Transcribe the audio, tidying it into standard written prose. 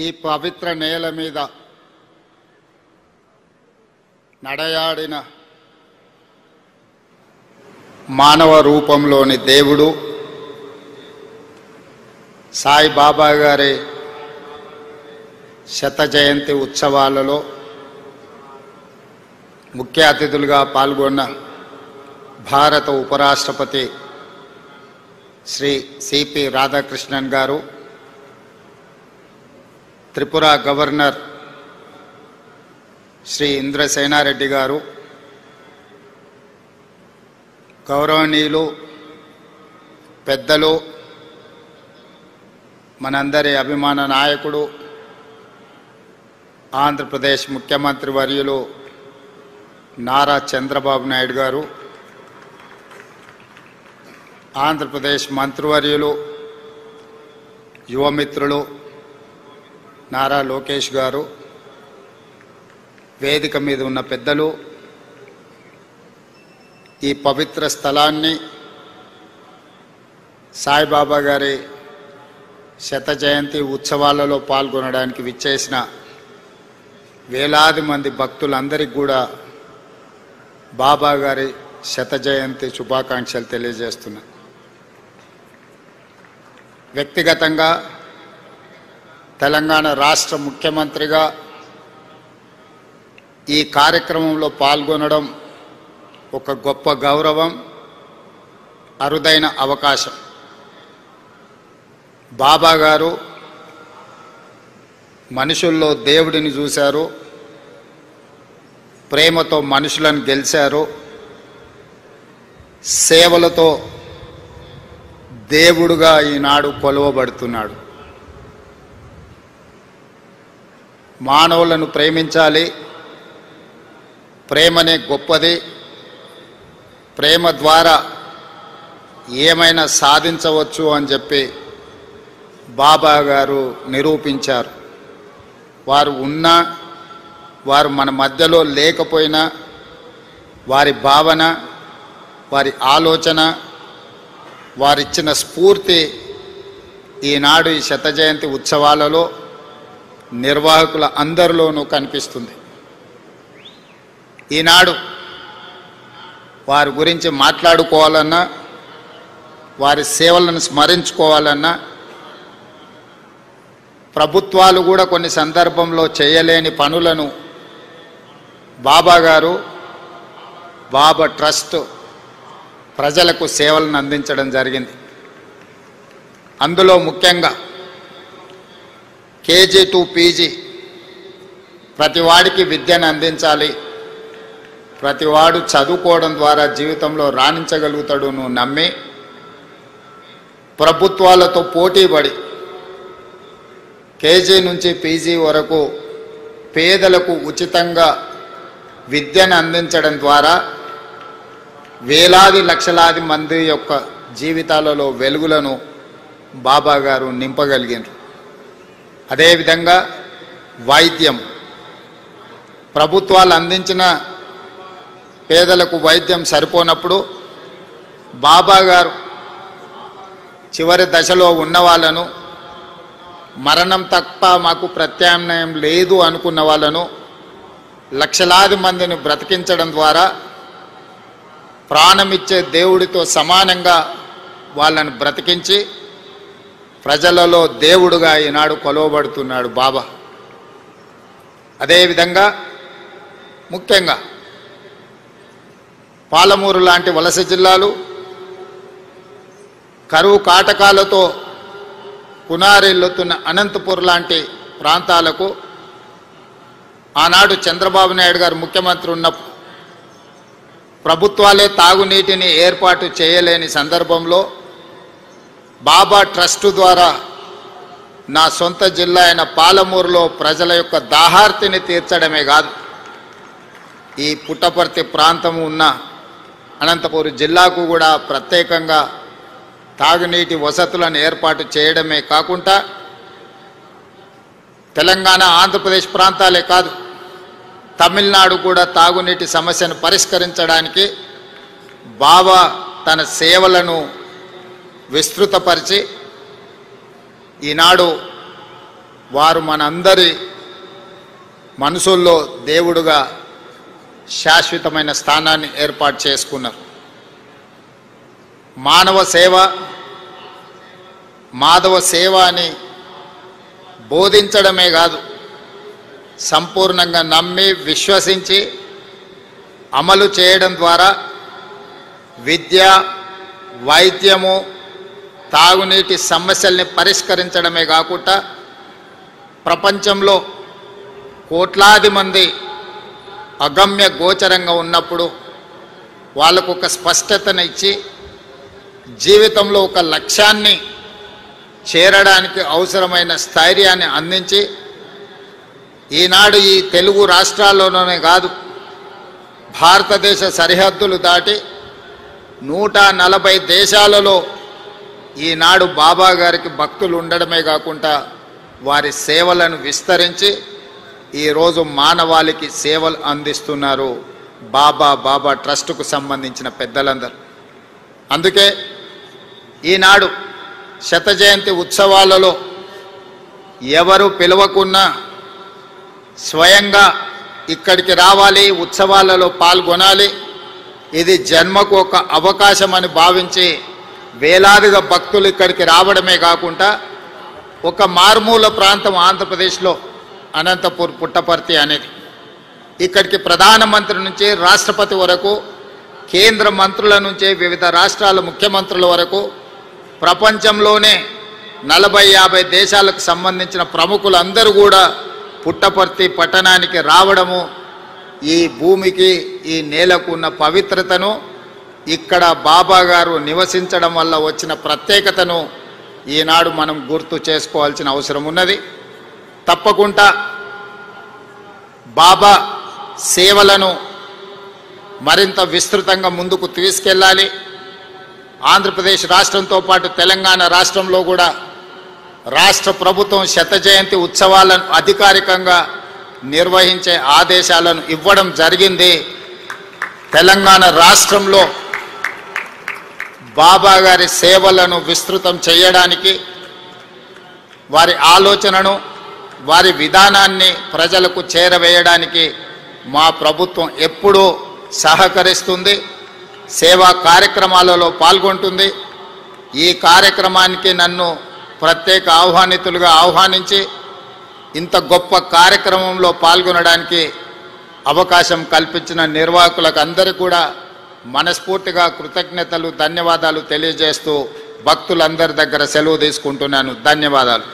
ఈ పవిత్ర నేల మీద నడయాడిన మానవ రూపంలోని దేవుడు సాయిబాబా గారి శత జయంతి ఉత్సవాలలో ముఖ్య అతిథులుగా పాల్గొన్న భారత ఉపరాష్ట్రపతి శ్రీ సిపి రాధాకృష్ణన్ గారు, త్రిపుర గవర్నర్ శ్రీ ఇంద్రసేనారెడ్డి గారు, గౌరవనీయులు పెద్దలు, మనందరి అభిమాన నాయకుడు ఆంధ్రప్రదేశ్ ముఖ్యమంత్రి వర్యులు నారా చంద్రబాబు నాయుడు గారు, ఆంధ్రప్రదేశ్ మంత్రివర్యులు యువమిత్రులు నారా లోకేష్ గారు, వేదిక మీద ఉన్న పెద్దలు, ఈ పవిత్ర స్థలాన్ని సాయిబాబా గారి శత జయంతి ఉత్సవాలలో పాల్గొనడానికి విచ్చేసిన వేలాది మంది భక్తులందరికీ కూడా బాబా గారి శత జయంతి శుభాకాంక్షలు తెలియజేస్తున్నా. వ్యక్తిగతంగా తెలంగాణ రాష్ట్ర ముఖ్యమంత్రిగా ఈ కార్యక్రమంలో పాల్గొనడం ఒక గొప్ప గౌరవం, అరుదైన అవకాశం. బాబా గారు మనుషుల్లో దేవుడిని చూశారు, ప్రేమతో మనుషులను గెలిచారు, సేవలతో దేవుడుగా ఈనాడు కొలువబడుతున్నాడు. మానవులను ప్రేమించాలి, ప్రేమనే గొప్పది, ప్రేమ ద్వారా ఏమైనా సాధించవచ్చు అని చెప్పి బాబా గారు నిరూపించారు. వారు ఉన్నా, వారు మన మధ్యలో లేకపోయినా, వారి భావన, వారి ఆలోచన, వారిచ్చిన స్ఫూర్తి ఈనాడు ఈ శత జయంతి ఉత్సవాలలో నిర్వాహకుల అందరిలోనూ కనిపిస్తుంది. ఈనాడు వారి గురించి మాట్లాడుకోవాలన్నా, వారి సేవలను స్మరించుకోవాలన్నా, ప్రభుత్వాలు కూడా కొన్ని సందర్భంలో చేయలేని పనులను బాబా గారు, బాబా ట్రస్ట్ ప్రజలకు సేవలను అందించడం జరిగింది. అందులో ముఖ్యంగా కేజీ టు పీజీ ప్రతివాడికి విద్యను అందించాలి, ప్రతివాడు చదువుకోవడం ద్వారా జీవితంలో రాణించగలుగుతాడు నువ్వు నమ్మి ప్రభుత్వాలతో పోటీపడి కేజీ నుంచి పీజీ వరకు పేదలకు ఉచితంగా విద్యను అందించడం ద్వారా వేలాది లక్షలాది మంది యొక్క జీవితాలలో వెలుగులను బాబా గారు నింపగలిగినారు. అదేవిధంగా వైద్యం, ప్రభుత్వాలు అందించిన పేదలకు వైద్యం సరిపోనప్పుడు బాబా గారు చివరి దశలో ఉన్న వాళ్ళను, మరణం తప్ప మాకు ప్రత్యామ్నాయం లేదు అనుకున్న వాళ్ళను లక్షలాది మందిని బ్రతికించడం ద్వారా ప్రాణమిచ్చే దేవుడితో సమానంగా వాళ్ళను బ్రతికించి ప్రజలలో దేవుడుగా ఈనాడు కొలవబడుతున్నాడు బాబా. అదేవిధంగా ముఖ్యంగా పాలమూరు లాంటి వలస జిల్లాలు కరువు కాటకాలతో పునారెల్లుతున్న అనంతపూర్ లాంటి ప్రాంతాలకు ఆనాడు చంద్రబాబు నాయుడు గారు ముఖ్యమంత్రి ఉన్నప్పుడు ప్రభుత్వాలే తాగునీటిని ఏర్పాటు చేయలేని సందర్భంలో బాబా ట్రస్ట్ ద్వారా నా సొంత జిల్లా అయిన పాలమూరులో ప్రజల యొక్క దాహార్తిని తీర్చడమే కాదు, ఈ పుట్టపర్తి ప్రాంతం ఉన్న అనంతపూర్ జిల్లాకు కూడా ప్రత్యేకంగా తాగునీటి వసతులను ఏర్పాటు చేయడమే కాకుండా తెలంగాణ, ఆంధ్రప్రదేశ్ ప్రాంతాలే కాదు, తమిళనాడు కూడా తాగునీటి సమస్యను పరిష్కరించడానికి బాబా తన సేవలను విస్తృతపరిచి ఈనాడు వారు మనందరి మనసుల్లో దేవుడుగా శాశ్వతమైన స్థానాన్ని ఏర్పాటు చేసుకున్నారు. మాధవ సేవ అని బోధించడమే కాదు, సంపూర్ణంగా నమ్మి విశ్వసించి అమలు చేయడం ద్వారా విద్య, వైద్యము, తాగునీటి సమస్యల్ని పరిష్కరించడమే కాకుండా ప్రపంచంలో కోట్లాది మంది అగమ్య గోచరంగా ఉన్నప్పుడు వాళ్ళకు ఒక స్పష్టతను ఇచ్చి జీవితంలో ఒక లక్ష్యాన్ని చేరడానికి అవసరమైన స్థైర్యాన్ని అందించి ఈనాడు ఈ తెలుగు రాష్ట్రాల్లోనే కాదు, భారతదేశ సరిహద్దులు దాటి 140 దేశాలలో ఈనాడు బాబా గారికి భక్తులు ఉండడమే కాకుండా వారి సేవలను విస్తరించి ఈరోజు మానవాళికి సేవలు అందిస్తున్నారు బాబా ట్రస్టుకు సంబంధించిన పెద్దలందరూ. అందుకే ఈనాడు శత జయంతి ఉత్సవాలలో ఎవరు పిలవకున్నా స్వయంగా ఇక్కడికి రావాలి, ఉత్సవాలలో పాల్గొనాలి, ఇది జన్మకు ఒక అవకాశం అని భావించి వేలాదిగా భక్తులు ఇక్కడికి రావడమే కాకుండా ఒక మారుమూల ప్రాంతం ఆంధ్రప్రదేశ్లో అనంతపూర్ పుట్టపర్తి అనేది, ఇక్కడికి ప్రధానమంత్రి నుంచి రాష్ట్రపతి వరకు, కేంద్ర మంత్రుల నుంచి వివిధ రాష్ట్రాల ముఖ్యమంత్రుల వరకు, ప్రపంచంలోనే 40-50 దేశాలకు సంబంధించిన ప్రముఖులందరూ కూడా పుట్టపర్తి పట్టణానికి రావడము ఈ భూమికి, ఈ నేలకు ఉన్న పవిత్రతను, ఇక్కడ బాబా గారు నివసించడం వల్ల వచ్చిన ప్రత్యేకతను ఈనాడు మనం గుర్తు చేసుకోవాల్సిన అవసరం ఉన్నది. తప్పకుండా బాబా సేవలను మరింత విస్తృతంగా ముందుకు తీసుకెళ్ళాలి. ఆంధ్రప్రదేశ్ రాష్ట్రంతో పాటు తెలంగాణ రాష్ట్రంలో కూడా రాష్ట్ర ప్రభుత్వం శత జయంతి ఉత్సవాలను అధికారికంగా నిర్వహించే ఆదేశాలను ఇవ్వడం జరిగింది. తెలంగాణ రాష్ట్రంలో బాబా గారి సేవలను విస్తృతం చేయడానికి, వారి ఆలోచనను, వారి విధానాన్ని ప్రజలకు చేరవేయడానికి మా ప్రభుత్వం ఎప్పుడూ సహకరిస్తుంది, సేవా కార్యక్రమాలలో పాల్గొంటుంది. ఈ కార్యక్రమానికి నన్ను ప్రత్యేక ఆహ్వానితులుగా ఆహ్వానించి ఇంత గొప్ప కార్యక్రమంలో పాల్గొనడానికి అవకాశం కల్పించిన నిర్వాహకులకు అందరికీ కూడా మనస్ఫూర్తిగా కృతజ్ఞతలు, ధన్యవాదాలు తెలియజేస్తూ భక్తులందరి దగ్గర సెలవు తీసుకుంటున్నాను. ధన్యవాదాలు.